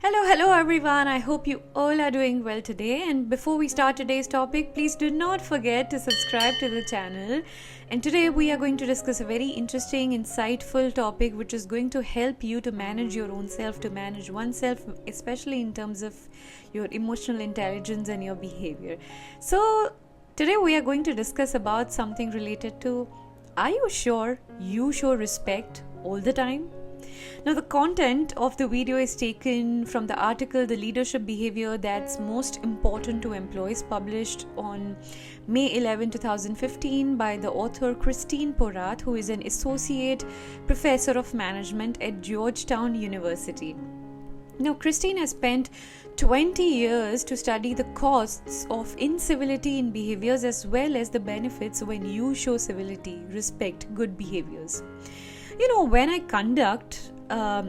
Hello everyone. I hope you all are doing well today. And before we start today's topic, please do not forget to subscribe to the channel. And today we are going to discuss a very interesting, insightful topic which is going to help you to manage your own self, to manage oneself, especially in terms of your emotional intelligence and your behavior. So today we are going to discuss about something related to, are you sure you show respect all the time? Now, the content of the video is taken from the article The Leadership Behavior That's Most Important to Employees, published on May 11, 2015 by the author Christine Porat, who is an associate professor of management at Georgetown University. Now, Christine has spent 20 years to study the costs of incivility in behaviors as well as the benefits when you show civility, respect, good behaviors. When I conduct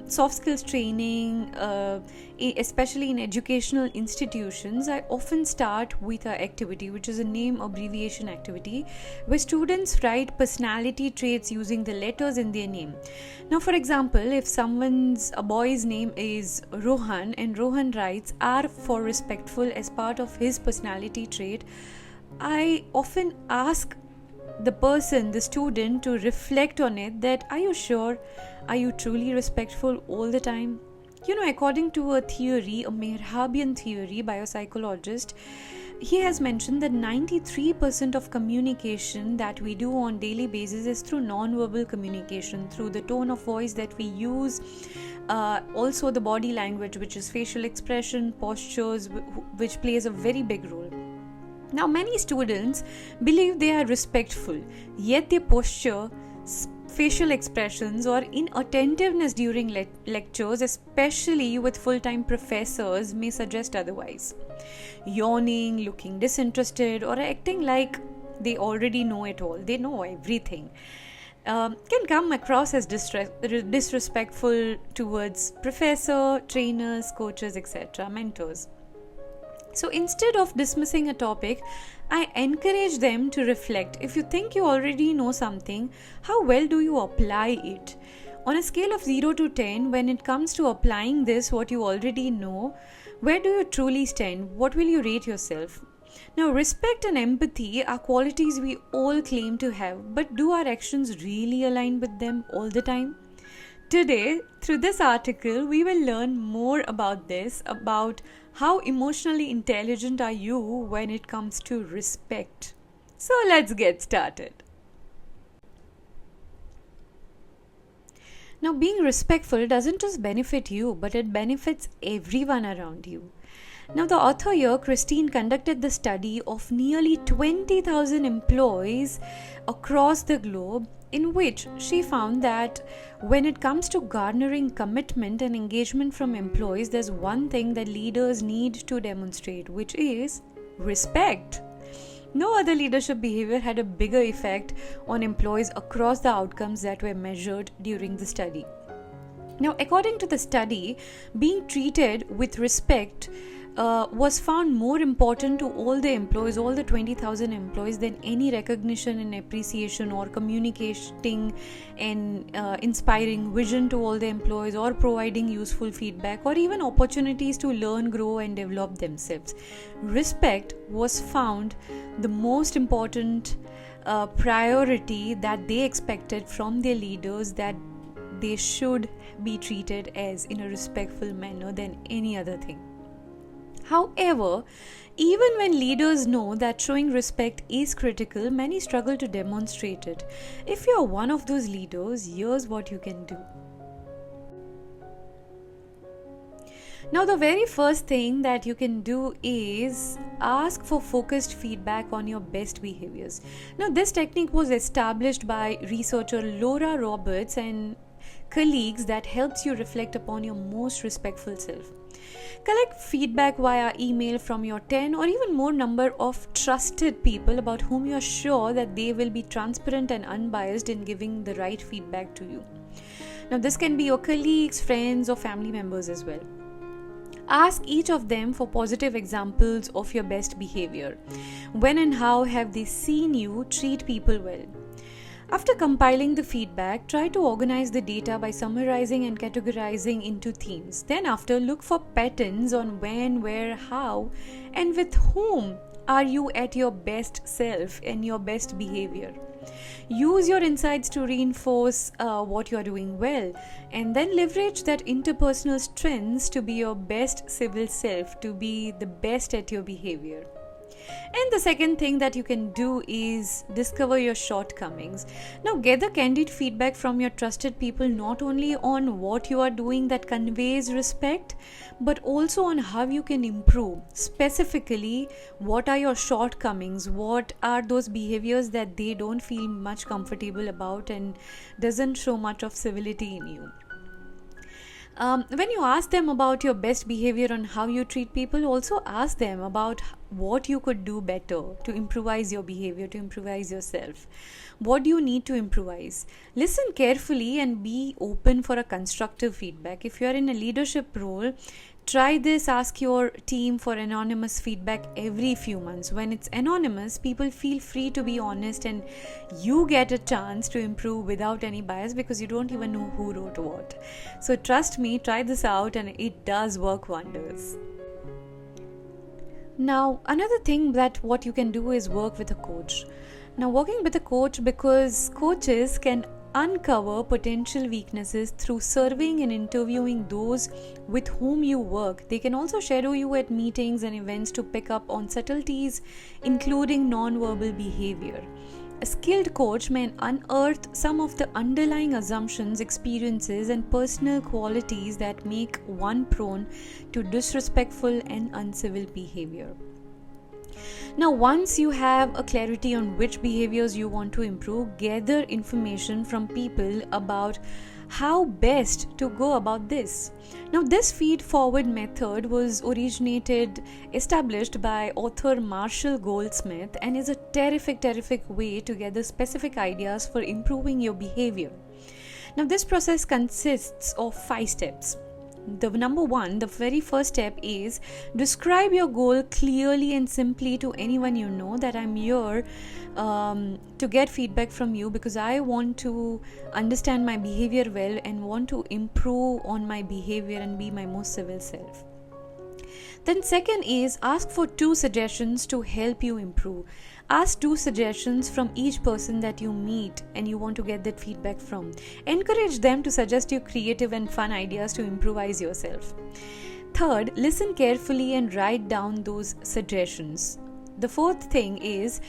soft skills training, especially in educational institutions, I often start with an activity which is a name abbreviation activity where students write personality traits using the letters in their name. Now, for example, if a boy's name is Rohan and Rohan writes R for respectful as part of his personality trait, I often ask the student, to reflect on it, that are you sure, are you truly respectful all the time? According to a Mehrabian theory by a psychologist, he has mentioned that 93% of communication that we do on daily basis is through non-verbal communication, through the tone of voice that we use, also the body language, which is facial expression, postures, which plays a very big role. Now, many students believe they are respectful, yet their posture, facial expressions, or inattentiveness during lectures, especially with full-time professors, may suggest otherwise. Yawning, looking disinterested, or acting like they already know it all, they know everything, can come across as disrespectful towards professor, trainers, coaches, etc., mentors. So instead of dismissing a topic, I encourage them to reflect. If you think you already know something, how well do you apply it? On a scale of 0 to 10, when it comes to applying what you already know, where do you truly stand? What will you rate yourself? Now, respect and empathy are qualities we all claim to have, but do our actions really align with them all the time? Today, through this article, we will learn more about this, about how emotionally intelligent are you when it comes to respect. So let's get started. Now, being respectful doesn't just benefit you, but it benefits everyone around you. Now, the author here, Christine, conducted the study of nearly 20,000 employees across the globe, in which she found that when it comes to garnering commitment and engagement from employees, there's one thing that leaders need to demonstrate, which is respect. No other leadership behavior had a bigger effect on employees across the outcomes that were measured during the study. Now, according to the study, being treated with respect was found more important to all the employees, all the 20,000 employees, than any recognition and appreciation or communicating and inspiring vision to all the employees, or providing useful feedback, or even opportunities to learn, grow and develop themselves. Respect was found the most important priority that they expected from their leaders, that they should be treated as in a respectful manner than any other thing. However, even when leaders know that showing respect is critical, many struggle to demonstrate it. If you are one of those leaders, here's what you can do. Now, the very first thing that you can do is ask for focused feedback on your best behaviors. Now, this technique was established by researcher Laura Roberts and colleagues that helps you reflect upon your most respectful self. Collect feedback via email from your 10 or even more number of trusted people about whom you are sure that they will be transparent and unbiased in giving the right feedback to you. Now, this can be your colleagues, friends, or family members as well. Ask each of them for positive examples of your best behavior. When and how have they seen you treat people well? After compiling the feedback, try to organize the data by summarizing and categorizing into themes. Then after, look for patterns on when, where, how, and with whom are you at your best self and your best behavior. Use your insights to reinforce what you are doing well, and then leverage that interpersonal strengths to be your best civil self, to be the best at your behavior. And the second thing that you can do is discover your shortcomings. Now, gather candid feedback from your trusted people, not only on what you are doing that conveys respect, but also on how you can improve. Specifically, what are your shortcomings? What are those behaviors that they don't feel much comfortable about and doesn't show much of civility in you? When you ask them about your best behavior and how you treat people, also ask them about what you could do better to improvise your behavior, to improvise yourself. What do you need to improvise? Listen carefully and be open for a constructive feedback. If you are in a leadership role, try this. Ask your team for anonymous feedback every few months. When it's anonymous, people feel free to be honest and you get a chance to improve without any bias because you don't even know who wrote what. So trust me, try this out and it does work wonders. Now, another thing that what you can do is work with a coach. Now, working with a coach, because coaches can uncover potential weaknesses through surveying and interviewing those with whom you work. They can also shadow you at meetings and events to pick up on subtleties, including non-verbal behavior. A skilled coach may unearth some of the underlying assumptions, experiences, and personal qualities that make one prone to disrespectful and uncivil behavior. Now, once you have a clarity on which behaviors you want to improve, gather information from people about how best to go about this. Now, this feed-forward method was established by author Marshall Goldsmith and is a terrific way to gather specific ideas for improving your behavior. Now, this process consists of 5 steps. The number one, the very first step is describe your goal clearly and simply to anyone you know, that I'm here to get feedback from you because I want to understand my behavior well and want to improve on my behavior and be my most civil self. Then second is ask for 2 suggestions to help you improve. Ask 2 suggestions from each person that you meet and you want to get that feedback from. Encourage them to suggest you creative and fun ideas to improvise yourself. Third, listen carefully and write down those suggestions. The fourth thing is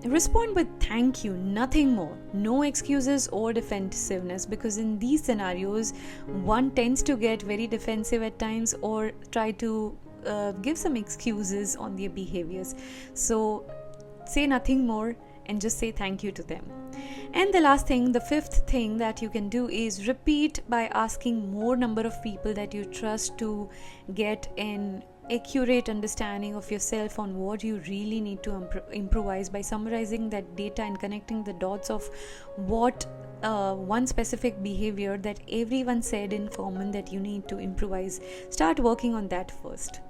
respond with thank you, nothing more. No excuses or defensiveness, because in these scenarios, one tends to get very defensive at times or try to give some excuses on their behaviors. So say nothing more and just say thank you to them. And the last thing, the fifth thing that you can do is repeat by asking more number of people that you trust to get an accurate understanding of yourself on what you really need to improvise, by summarizing that data and connecting the dots of what one specific behavior that everyone said in common that you need to improvise. Start working on that first.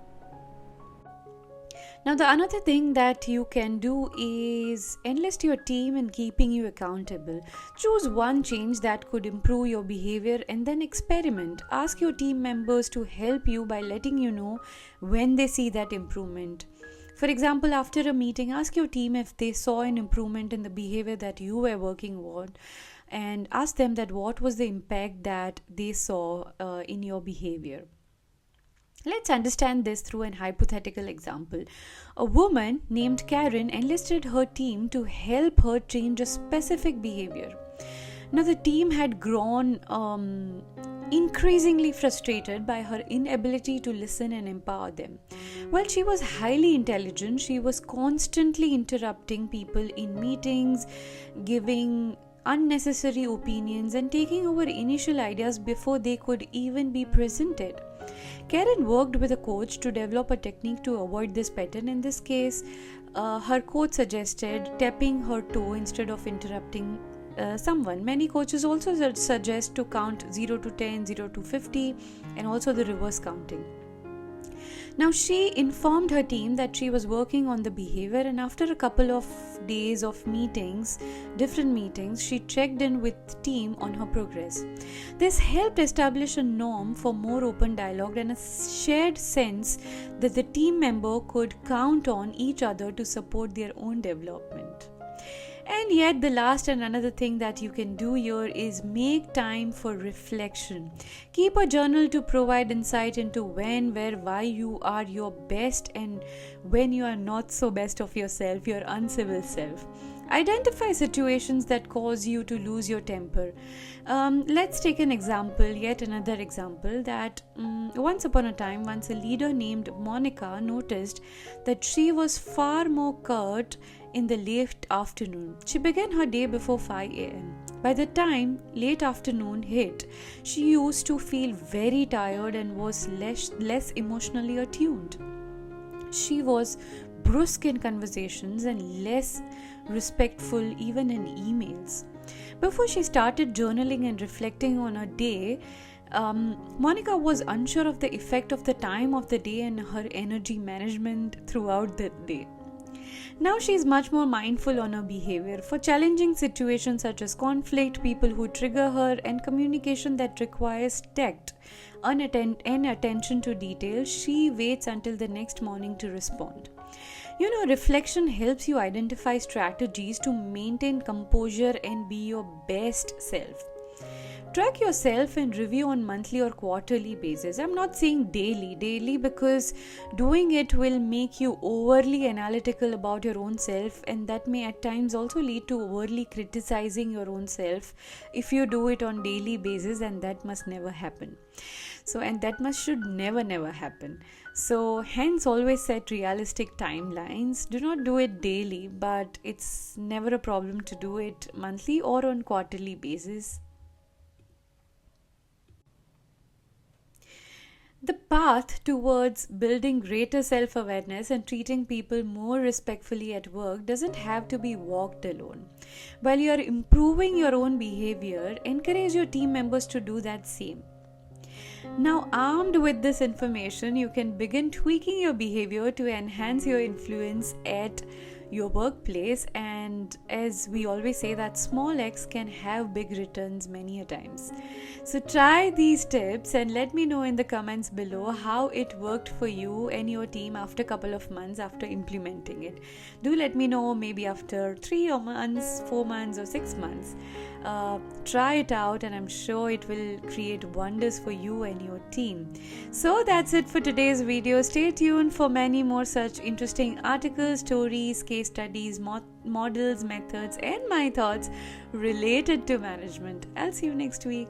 Now, the another thing that you can do is enlist your team in keeping you accountable. Choose one change that could improve your behavior and then experiment. Ask your team members to help you by letting you know when they see that improvement. For example, after a meeting, ask your team if they saw an improvement in the behavior that you were working on, and ask them that what was the impact that they saw in your behavior. Let's understand this through an hypothetical example. A woman named Karen enlisted her team to help her change a specific behavior. Now, the team had grown increasingly frustrated by her inability to listen and empower them. While she was highly intelligent, she was constantly interrupting people in meetings, giving unnecessary opinions, and taking over initial ideas before they could even be presented. Karen worked with a coach to develop a technique to avoid this pattern. In this case, her coach suggested tapping her toe instead of interrupting someone. Many coaches also suggest to count 0 to 10, 0 to 50, and also the reverse counting. Now, she informed her team that she was working on the behavior, and after a couple of days of meetings, different meetings, she checked in with the team on her progress. This helped establish a norm for more open dialogue and a shared sense that the team member could count on each other to support their own development. And yet, the last and another thing that you can do here is make time for reflection. Keep a journal to provide insight into when, where, why you are your best and when you are not so best of yourself, your uncivil self. Identify situations that cause you to lose your temper. Let's take an example, yet another example, that once upon a time, once a leader named Monica noticed that she was far more curt in the late afternoon. She began her day before 5 a.m. By the time late afternoon hit, she used to feel very tired and was less emotionally attuned. She was brusque in conversations and less respectful even in emails. Before she started journaling and reflecting on her day, Monica was unsure of the effect of the time of the day and her energy management throughout the day. Now she is much more mindful on her behavior. For challenging situations such as conflict, people who trigger her, and communication that requires tact and attention to detail, she waits until the next morning to respond. Reflection helps you identify strategies to maintain composure and be your best self. Track yourself and review on monthly or quarterly basis. I'm not saying daily because doing it will make you overly analytical about your own self, and that may at times also lead to overly criticizing your own self if you do it on daily basis, and that must never happen. Should never happen. So hence always set realistic timelines. Do not do it daily, but it's never a problem to do it monthly or on quarterly basis. The path towards building greater self-awareness and treating people more respectfully at work doesn't have to be walked alone. While you are improving your own behavior, encourage your team members to do that same. Now, armed with this information, you can begin tweaking your behavior to enhance your influence at your workplace, and as we always say, that small X can have big returns many a times. So try these tips and let me know in the comments below how it worked for you and your team after a couple of months after implementing it. Do let me know, maybe after 3 months, 4 months or 6 months. Try it out and I'm sure it will create wonders for you and your team. So that's it for today's video. Stay tuned for many more such interesting articles, stories, case studies, models, methods and my thoughts related to management. I'll see you next week.